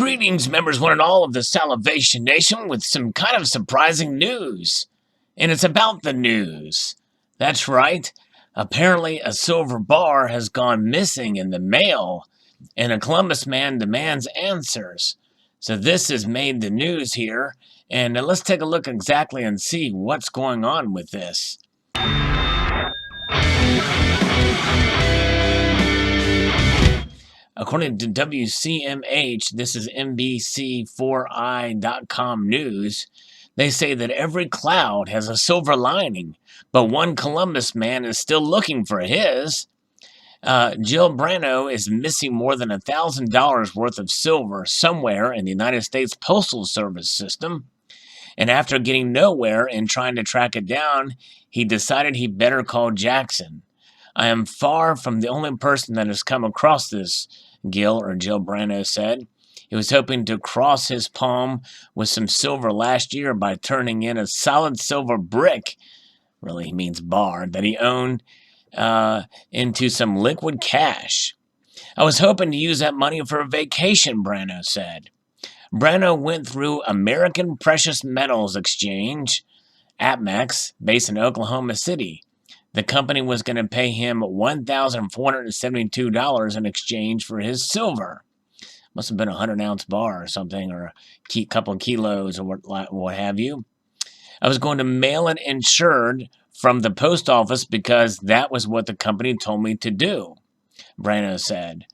Greetings, members one and all of the Salivation Nation, with some kind of surprising news. And it's about the news. That's right. Apparently, a silver bar has gone missing in the mail, and a Columbus man demands answers. So this has made the news here, and let's take a look exactly and see what's going on with this. According to WCMH, this is NBC4i.com news, they say that every cloud has a silver lining, but one Columbus man is still looking for his. Jill Brano is missing more than $1,000 worth of silver somewhere in the United States Postal Service system. And after getting nowhere and trying to track it down, he decided he better call Jackson. I am far from the only person that has come across this, Jill Brano said. He was hoping to cross his palm with some silver last year by turning in a solid silver brick, really he means bar, that he owned into some liquid cash. I was hoping to use that money for a vacation, Brano said. Brano went through American Precious Metals Exchange, APMEX, based in Oklahoma City. The company was going to pay him $1,472 in exchange for his silver. Must have been a 100-ounce bar or something, or a couple of kilos or what have you. I was going to mail it insured from the post office because that was what the company told me to do, Brano said.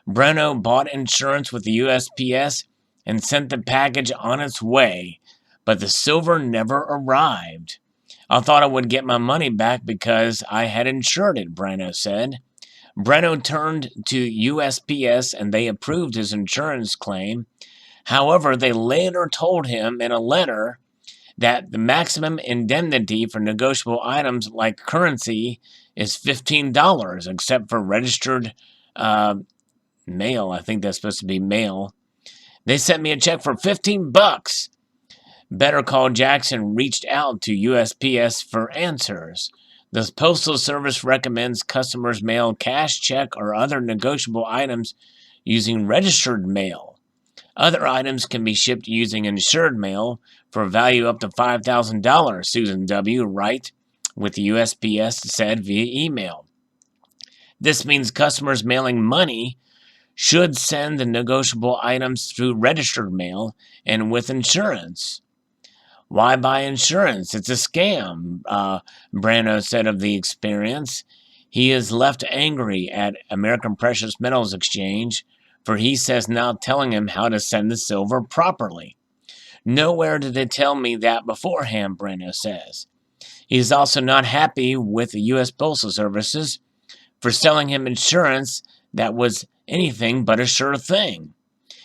Brano bought insurance with the USPS and sent the package on its way, but the silver never arrived. I thought I would get my money back because I had insured it, Brano said. Brano turned to USPS and they approved his insurance claim. However, they later told him in a letter that the maximum indemnity for negotiable items like currency is $15, except for registered mail. I think that's supposed to be mail. They sent me a check for $15. Better Call Jackson reached out to USPS for answers. The Postal Service recommends customers mail cash, check, or other negotiable items using registered mail. Other items can be shipped using insured mail for a value up to $5,000, Susan W. Wright with the USPS said via email. This means customers mailing money should send the negotiable items through registered mail and with insurance. Why buy insurance? It's a scam, Brano said of the experience. He is left angry at American Precious Metals Exchange, for he says not telling him how to send the silver properly. Nowhere did they tell me that beforehand, Brano says. He is also not happy with the U.S. Postal Services for selling him insurance that was anything but a sure thing.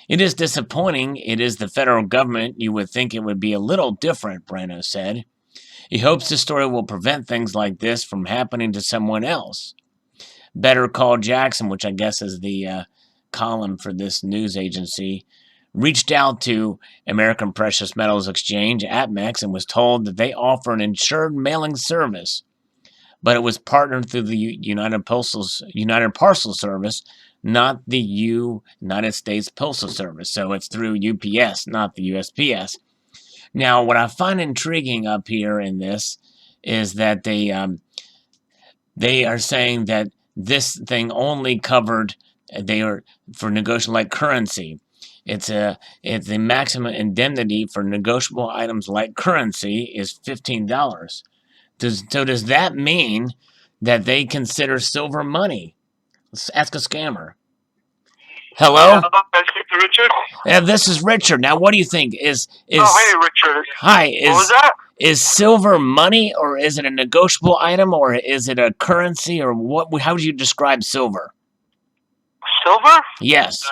It is disappointing. It is the federal government. You would think it would be a little different, Brano said. He hopes the story will prevent things like this from happening to someone else. Better Call Jackson, which I guess is the column for this news agency, reached out to American Precious Metals Exchange, APMEX, and was told that they offer an insured mailing service, but it was partnered through the United Parcel Service, not the United States Postal Service. So it's through UPS, not the USPS. Now, what I find intriguing up here in this is that they are saying that this thing only covered for negotiable like currency. It's the maximum indemnity for negotiable items like currency is $15. So does that mean that they consider silver money? Let's ask a scammer. Hello? Richard? Yeah, this is Richard. Now, what do you think? Oh, hey, Richard. Hi. What was that? Is silver money, or is it a negotiable item, or is it a currency, or what? How would you describe silver? Silver? Yes.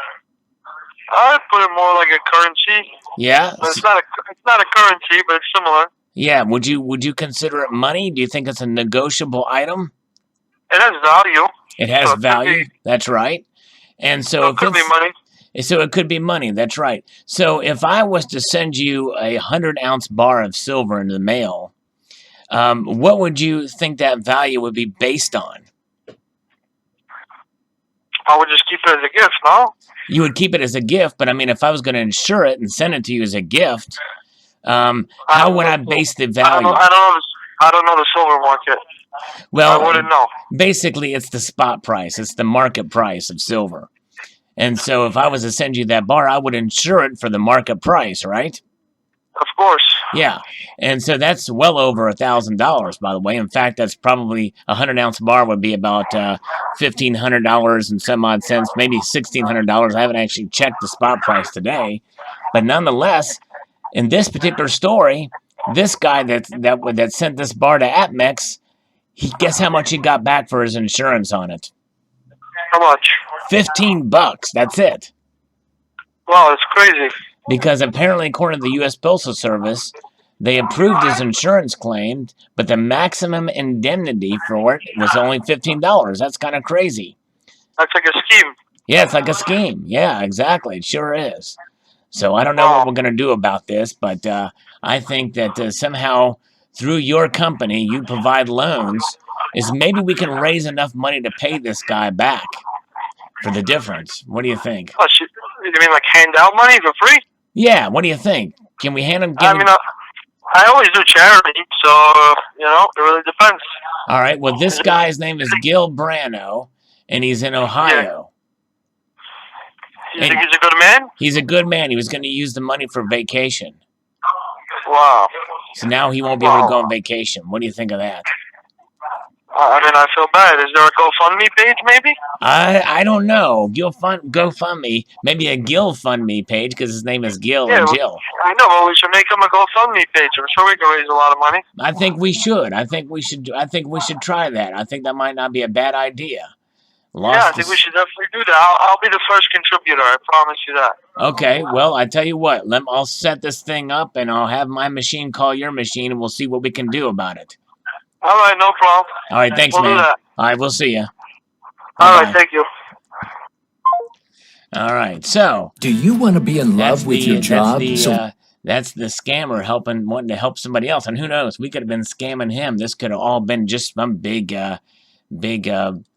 I'd put it more like a currency. Yeah. But it's not a currency, but it's similar. Yeah. Would you consider it money? Do you think it's a negotiable item? It has value. It has value. That's right. And so it could be money. So it could be money. That's right. So if I was to send you a 100-ounce bar of silver in the mail, what would you think that value would be based on? I would just keep it as a gift, no? You would keep it as a gift, but I mean, if I was going to insure it and send it to you as a gift, how would I base the value? I don't know the silver market. Well, I wouldn't know. Basically, it's the spot price. It's the market price of silver. And so if I was to send you that bar, I would insure it for the market price, right? Of course. Yeah. And so that's well over $1,000, by the way. In fact, that's probably a 100-ounce bar would be about $1,500 and some odd cents, maybe $1,600. I haven't actually checked the spot price today. But nonetheless, in this particular story, this guy that sent this bar to APMEX, guess how much he got back for his insurance on it? How much? $15. That's it. Wow, that's crazy. Because apparently, according to the U.S. Postal Service, they approved his insurance claim, but the maximum indemnity for it was only $15. That's kind of crazy. That's like a scheme. Yeah, it's like a scheme. Yeah, exactly. It sure is. So I don't know what we're going to do about this, but I think that somehow through your company, you provide loans, is maybe we can raise enough money to pay this guy back for the difference. What do you think? Oh, you mean like hand out money for free? Yeah, what do you think? Can we hand him? I always do charity, so, it really depends. All right, well, this guy's name is Gil Brano, and he's in Ohio. Yeah. He's a good man? He's a good man. He was going to use the money for vacation. Wow. So now he won't be able to go on vacation. What do you think of that? I feel bad. Is there a GoFundMe page, maybe? I don't know. GoFundMe. Maybe a GilFundMe page, because his name is Gil and Jill. I know. Well, we should make him a GoFundMe page. I'm sure we can raise a lot of money. I think we should. I think we should try that. I think that might not be a bad idea. I think we should definitely do that. I'll be the first contributor. I promise you that. Okay. Well, I tell you what. I'll set this thing up, and I'll have my machine call your machine, and we'll see what we can do about it. All right, no problem. All right, thanks, man. All right, we'll see you. All right, thank you. All right, so do you want to be in love with your job? That's the scammer wanting to help somebody else, and who knows? We could have been scamming him. This could have all been just some big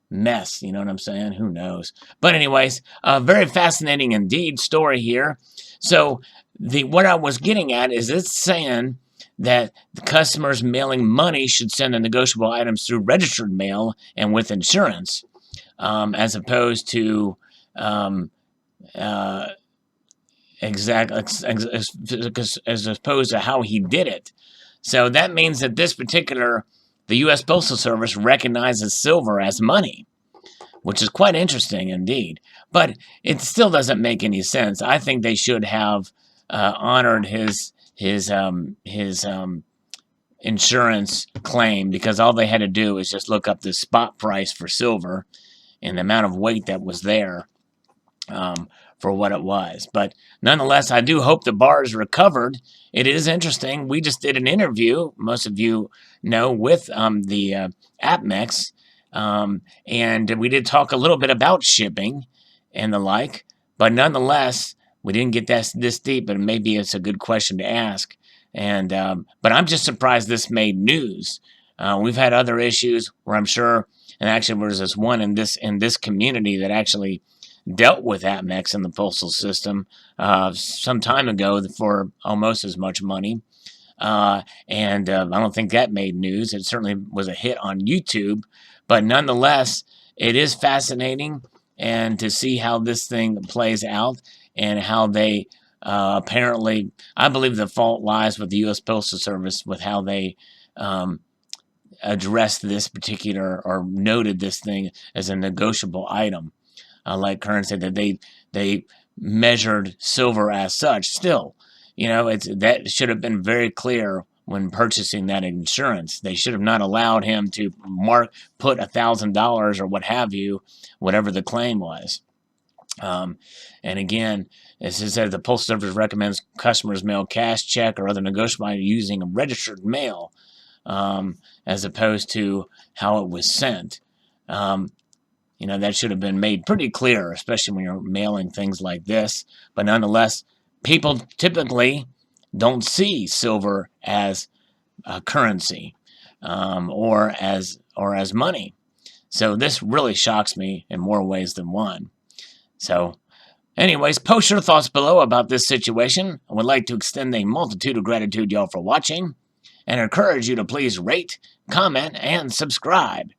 mess. You know what I'm saying? Who knows? But anyways, very fascinating indeed story here. So what I was getting at is it's saying that the customers mailing money should send the negotiable items through registered mail and with insurance, as opposed to as opposed to how he did it. So that means that the U.S. Postal Service recognizes silver as money, which is quite interesting indeed. But it still doesn't make any sense. I think they should have honored his insurance claim, because all they had to do is just look up the spot price for silver and the amount of weight that was there for what it was. But nonetheless, I do hope the bar is recovered. It is interesting. We just did an interview, most of you know, with the APMEX, and we did talk a little bit about shipping and the like, but nonetheless, we didn't get this deep, but maybe it's a good question to ask. And but I'm just surprised this made news. We've had other issues where I'm sure, and actually there was this one in this community that actually dealt with APMEX in the postal system some time ago for almost as much money. And I don't think that made news. It certainly was a hit on YouTube, but nonetheless, it is fascinating and to see how this thing plays out. And how they apparently, I believe the fault lies with the U.S. Postal Service with how they addressed this particular or noted this thing as a negotiable item. Like Kern said, that they measured silver as such. Still, that should have been very clear when purchasing that insurance. They should have not allowed him to put $1,000 or what have you, whatever the claim was. And again, it says that the Postal Service recommends customers mail cash, check, or other negotiable item using a registered mail, as opposed to how it was sent. That should have been made pretty clear, especially when you're mailing things like this. But nonetheless, people typically don't see silver as a currency or as money. So this really shocks me in more ways than one. So, anyways, post your thoughts below about this situation. I would like to extend a multitude of gratitude y'all for watching, and encourage you to please rate, comment, and subscribe.